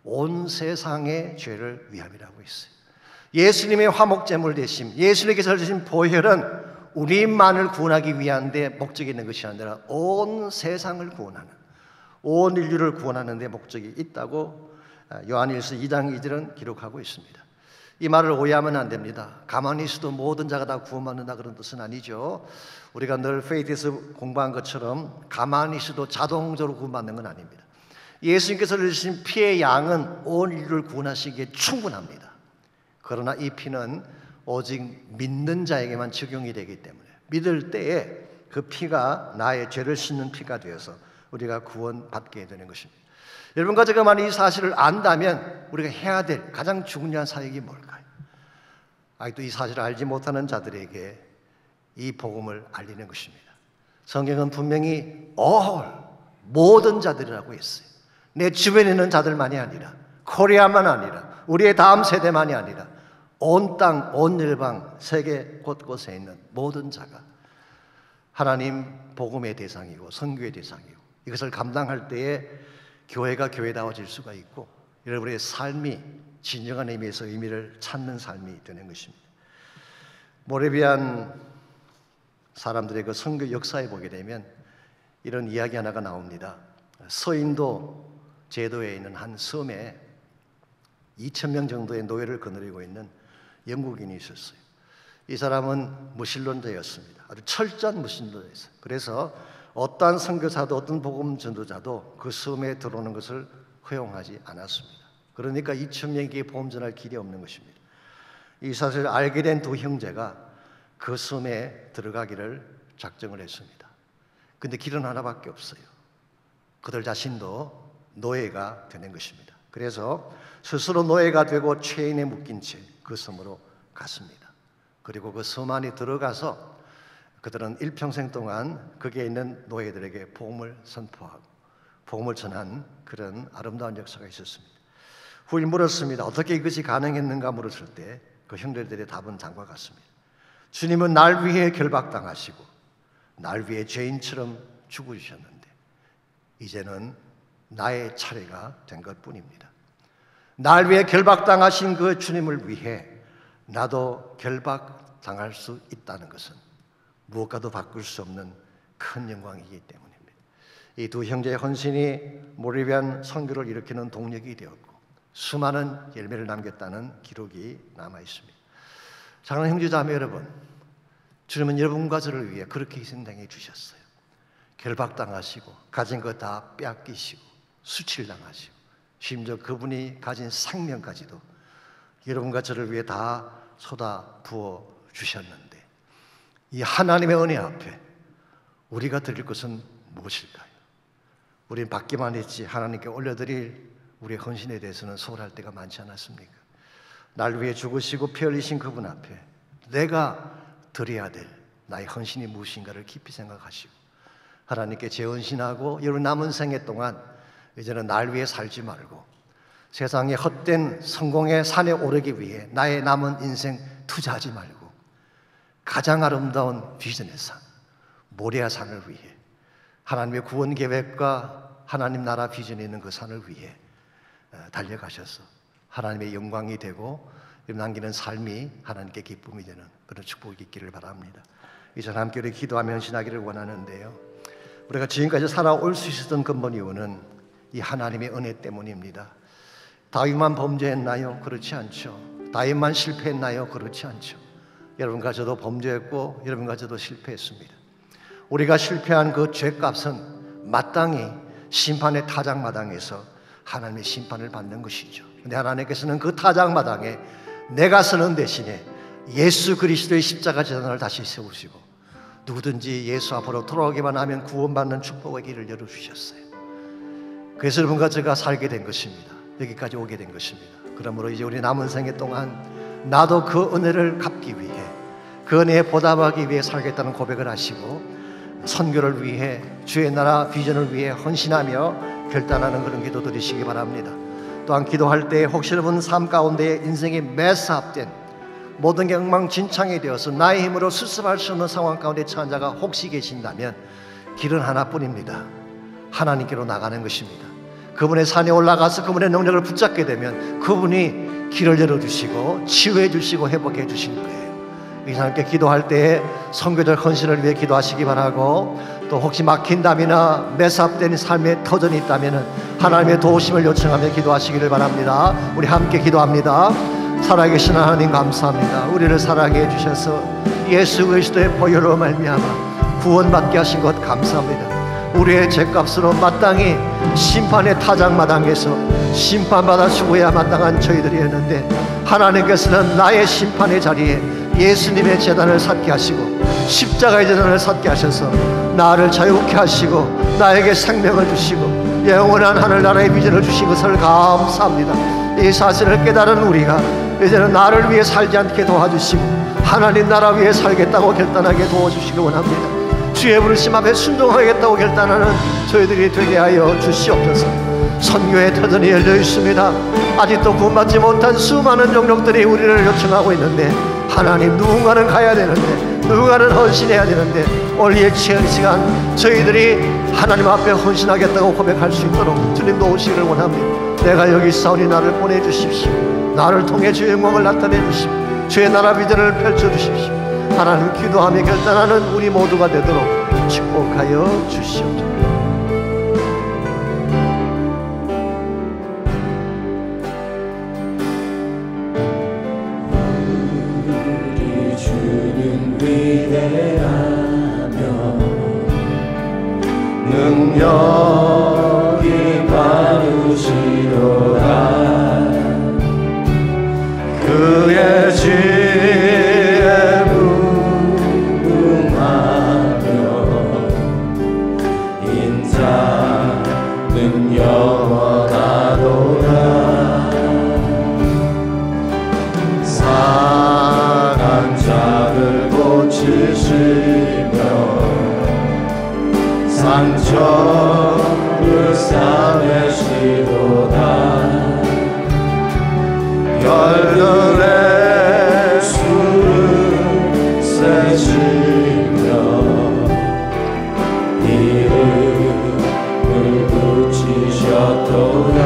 온 세상의 죄를 위함이라고 있어요. 예수님의 화목 제물 되심, 예수님께서 주신 보혈은 우리만을 구원하기 위한 데 목적이 있는 것이 아니라 온 세상을 구원하는, 온 인류를 구원하는 데 목적이 있다고 요한일서 2장 2절은 기록하고 있습니다. 이 말을 오해하면 안 됩니다. 가만히 있어도 모든 자가 다 구원받는다, 그런 뜻은 아니죠. 우리가 늘 페이트에서 공부한 것처럼 가만히 있어도 자동적으로 구원받는 건 아닙니다. 예수님께서 주신 피의 양은 온 인류를 구원하시기에 충분합니다. 그러나 이 피는 오직 믿는 자에게만 적용이 되기 때문에 믿을 때에 그 피가 나의 죄를 씻는 피가 되어서 우리가 구원받게 되는 것입니다. 여러분과 제가 만약 이 사실을 안다면 우리가 해야 될 가장 중요한 사역이 뭘까요? 아직도 이 사실을 알지 못하는 자들에게 이 복음을 알리는 것입니다. 성경은 분명히 모든 자들이라고 했어요. 내 주변에 있는 자들만이 아니라, 코리아만 아니라, 우리의 다음 세대만이 아니라 온 땅, 온 열방, 세계 곳곳에 있는 모든 자가 하나님 복음의 대상이고 선교의 대상이고, 이것을 감당할 때에 교회가 교회다워질 수가 있고 여러분의 삶이 진정한 의미에서 의미를 찾는 삶이 되는 것입니다. 모레비안 사람들의 그 선교 역사에 보게 되면 이런 이야기 하나가 나옵니다. 서인도 제도에 있는 한 섬에 2,000명 정도의 노예를 거느리고 있는 영국인이 있었어요. 이 사람은 무신론자였습니다. 아주 철저한 무신론자였어요. 그래서 어떠한 선교사도 어떤 복음 전도자도 그 섬에 들어오는 것을 허용하지 않았습니다. 그러니까 2,000명에게 복음 전할 길이 없는 것입니다. 이 사실을 알게 된 두 형제가 그 섬에 들어가기를 작정을 했습니다. 근데 길은 하나밖에 없어요. 그들 자신도 노예가 되는 것입니다. 그래서 스스로 노예가 되고 체인에 묶인 채 그 섬으로 갔습니다. 그리고 그 섬 안에 들어가서 그들은 일평생 동안 거기에 있는 노예들에게 복음을 선포하고 복음을 전한 그런 아름다운 역사가 있었습니다. 후일 물었습니다. 어떻게 이것이 가능했는가 물었을 때 그 형제들의 답은 다음과 같습니다. 주님은 날 위해 결박당하시고 날 위해 죄인처럼 죽으셨는데 이제는 나의 차례가 된 것뿐입니다. 날 위해 결박당하신 그 주님을 위해 나도 결박당할 수 있다는 것은 무엇과도 바꿀 수 없는 큰 영광이기 때문입니다. 이 두 형제의 헌신이 모리비안 선교를 일으키는 동력이 되었고 수많은 열매를 남겼다는 기록이 남아 있습니다. 사랑하는 형제자매 여러분, 주님은 여러분과 저를 위해 그렇게 희생당해 주셨어요. 결박당하시고 가진 것 다 빼앗기시고 수칠당하시고 심지어 그분이 가진 생명까지도 여러분과 저를 위해 다 쏟아 부어 주셨는데 이 하나님의 은혜 앞에 우리가 드릴 것은 무엇일까요? 우리는 받기만 했지 하나님께 올려드릴 우리의 헌신에 대해서는 소홀할 때가 많지 않았습니까? 날 위해 죽으시고 피 흘리신 그분 앞에 내가 드려야 될 나의 헌신이 무엇인가를 깊이 생각하시고 하나님께 재헌신하고 여러분 남은 생애 동안 이제는 날 위해 살지 말고 세상의 헛된 성공의 산에 오르기 위해 나의 남은 인생 투자하지 말고 가장 아름다운 비전의 산, 모리아 산을 위해 하나님의 구원 계획과 하나님 나라 비전이 있는 그 산을 위해 달려가셔서 하나님의 영광이 되고 남기는 삶이 하나님께 기쁨이 되는 그런 축복이 있기를 바랍니다. 이제 함께 우리 기도하며 헌신하기를 원하는데요, 우리가 지금까지 살아올 수 있었던 근본 이유는 이 하나님의 은혜 때문입니다. 다윗만 범죄했나요? 그렇지 않죠. 다윗만 실패했나요? 그렇지 않죠. 여러분과 저도 범죄했고 여러분과 저도 실패했습니다. 우리가 실패한 그 죄값은 마땅히 심판의 타작마당에서 하나님의 심판을 받는 것이죠. 근데 하나님께서는 그 타작마당에 내가 서는 대신에 예수 그리스도의 십자가 재단을 다시 세우시고 누구든지 예수 앞으로 돌아오기만 하면 구원받는 축복의 길을 열어주셨어요. 그래서 여러분과 제가 살게 된 것입니다. 여기까지 오게 된 것입니다. 그러므로 이제 우리 남은 생애 동안 나도 그 은혜를 갚기 위해, 그 은혜에 보답하기 위해 살겠다는 고백을 하시고 선교를 위해, 주의 나라 비전을 위해 헌신하며 결단하는 그런 기도 드리시기 바랍니다. 또한 기도할 때 혹시 여러분 삶 가운데 인생이 매스업된 모든 게 엉망진창이 되어서 나의 힘으로 수습할 수 없는 상황 가운데 처한 자가 혹시 계신다면 길은 하나뿐입니다. 하나님께로 나가는 것입니다. 그분의 산에 올라가서 그분의 능력을 붙잡게 되면 그분이 길을 열어주시고 치유해 주시고 회복해 주실 거예요. 이 사람께 기도할 때에 선교적 헌신을 위해 기도하시기 바라고, 또 혹시 막힌담이나 매삽된 삶의 터전이 있다면 하나님의 도우심을 요청하며 기도하시기를 바랍니다. 우리 함께 기도합니다. 살아계신 하나님 감사합니다. 우리를 사랑해 주셔서 예수 그리스도의 보혈로 말미암아 구원받게 하신 것 감사합니다. 우리의 죄값으로 마땅히 심판의 타작마당에서 심판받아 죽어야 마땅한 저희들이었는데 하나님께서는 나의 심판의 자리에 예수님의 제단을 샀게 하시고 십자가의 제단을 샀게 하셔서 나를 자유케 하시고 나에게 생명을 주시고 영원한 하늘나라의 비전을 주신 것을 감사합니다. 이 사실을 깨달은 우리가 이제는 나를 위해 살지 않게 도와주시고 하나님 나라 위해 살겠다고 결단하게 도와주시기 원합니다. 주의 부르심 앞에 순종하겠다고 결단하는 저희들이 되게 하여 주시옵소서. 선교의 터전이 열려 있습니다. 아직도 구원받지 못한 수많은 영역들이 우리를 요청하고 있는데 하나님, 누군가는 가야 되는데 누군가는 헌신해야 되는데 오늘 이 시간 저희들이 하나님 앞에 헌신하겠다고 고백할 수 있도록 주님 도우시기를 원합니다. 내가 여기 있사오니 나를 보내주십시오. 나를 통해 주의 영광을 나타내 주십시오. 주의 나라 비전을 펼쳐주십시오. 하나님, 기도하며 결단하는 우리 모두가 되도록 축복하여 주시옵소서. 우리 주는 위대하며 능력이 많으시도다. 그의 지혜 무궁하며 인자는 영원하도다. 상한 자를 고치시며 상처를 싸매시도다. 열들의 수를 세시며 이름을 붙이셨도다.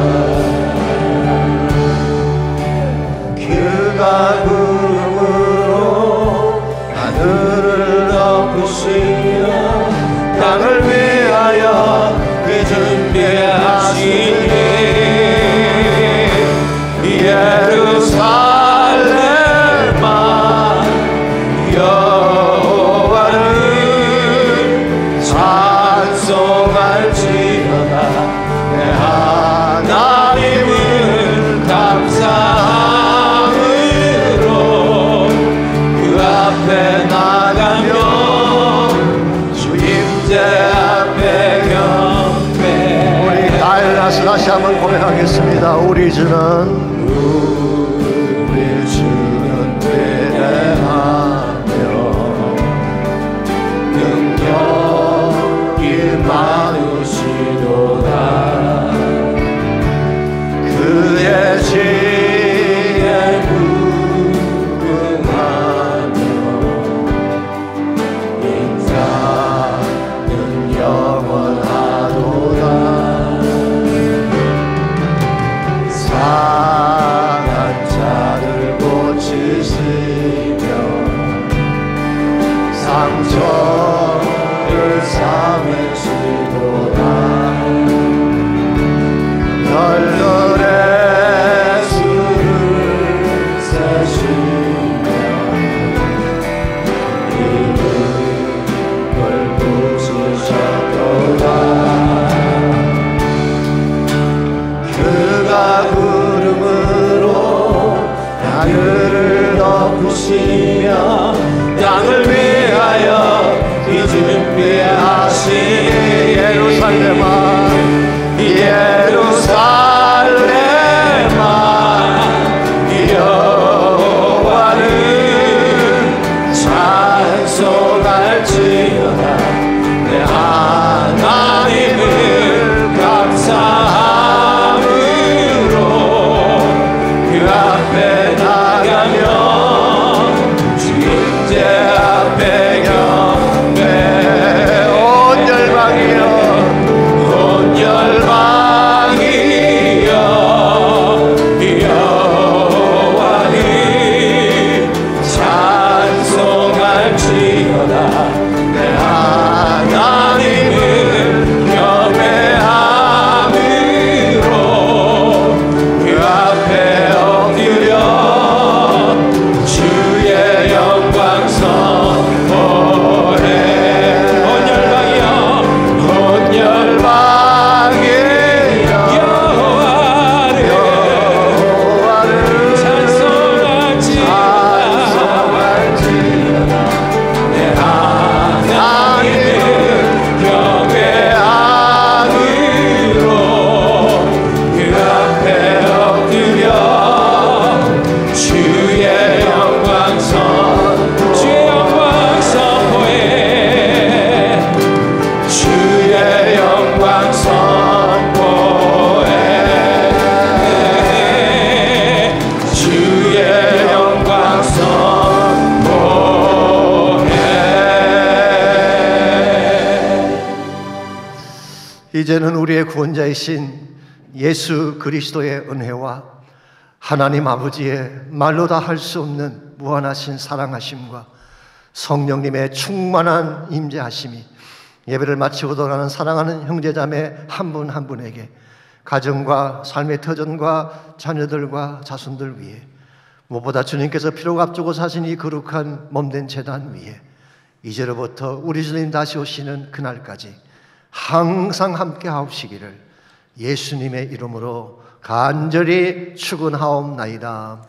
그가 구름으로 하늘을 덮으시며 땅을 위하여 그 준비하시니 예루살렘아 여호와를 찬송할지어다. 내 하나님을 감사함으로 그 앞에 나가며 주임제 앞에 경배. 우리 다시 한번 고백하겠습니다. 우리 주는 위대하며 능력이 많으시도다. 그의 지혜 무궁하며 인자는 영원하도다. 별들의 수를 세시며 이름을 부수셨도다. 그가 구름으로 하늘을 덮으시며 땅을 위하여 이 준비하신 예루살렘아 여호와를 찬송할지어다. 내 하나님을 감사함으로 그 앞에 나가면 주 임재 앞에 경배 온 열방이여 온 열방이여 여호와를 찬송할지어다. 내 하나님을 경배함으로 그 앞에 엎드려 주의 영광 선포해. 온 열방이여 온 열방이여 여호와를 찬송할지어다. 내 하나님을 경배함으로 그 앞에 엎드려 주의 영광 선포해. 주의 영광 선포해. 주의 영광 선포해. 이제는 우리의 구원자이신 예수 그리스도의 은혜와 하나님 아버지의 말로 다 할 수 없는 무한하신 사랑하심과 성령님의 충만한 임재하심이 예배를 마치고 돌아가는 사랑하는 형제자매 한 분 한 분에게 가정과 삶의 터전과 자녀들과 자손들 위해 무엇보다 주님께서 피로 값주고 사신 이 거룩한 몸된 제단 위에 이제로부터 우리 주님 다시 오시는 그날까지 항상 함께 하옵시기를 예수님의 이름으로 간절히 축원하옵나이다.